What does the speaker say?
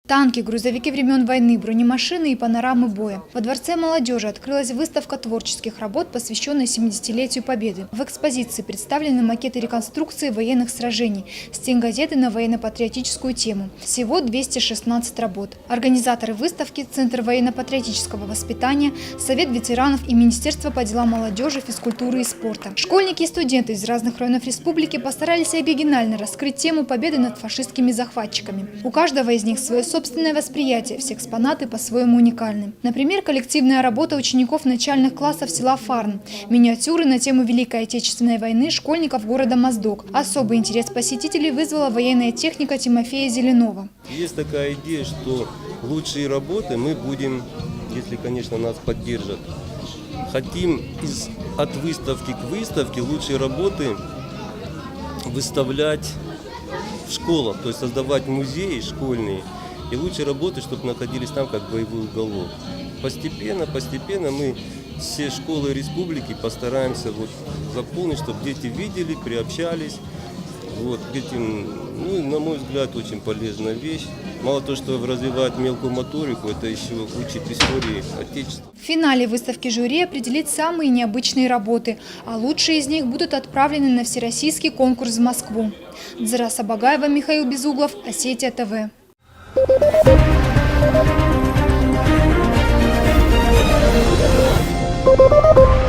Танки, грузовики времен войны, бронемашины и панорамы боя. Во Дворце молодежи открылась выставка творческих работ, посвященная 70-летию Победы. В экспозиции представлены макеты реконструкции военных сражений, стенгазеты на военно-патриотическую тему. Всего 216 работ. Организаторы выставки – Центр военно-патриотического воспитания, Совет ветеранов и Министерство по делам молодежи, физкультуры и спорта. Школьники и студенты из разных районов республики постарались оригинально раскрыть тему победы над фашистскими захватчиками. У каждого из них свое собственное восприятие, все экспонаты по-своему уникальны. Например, коллективная работа учеников начальных классов села Фарн, миниатюры на тему Великой Отечественной войны школьников города Моздок. Особый интерес посетителей вызвала военная техника Тимофея Зеленова. Есть такая идея, что лучшие работы мы будем, если, конечно, нас поддержат. Хотим от выставки к выставке лучшие работы выставлять в школах, то есть создавать музеи школьные. И лучшие работы, чтобы находились там как боевой уголок. Постепенно мы все школы республики постараемся заполнить, чтобы дети видели, приобщались. К этим, на мой взгляд, очень полезная вещь. Мало того, что развивает мелкую моторику, это еще учит истории Отечества. В финале выставки жюри определит самые необычные работы, а лучшие из них будут отправлены на всероссийский конкурс в Москву. Дзара Сабагаева, Михаил Безуглов, Осетия ТВ. Thank you.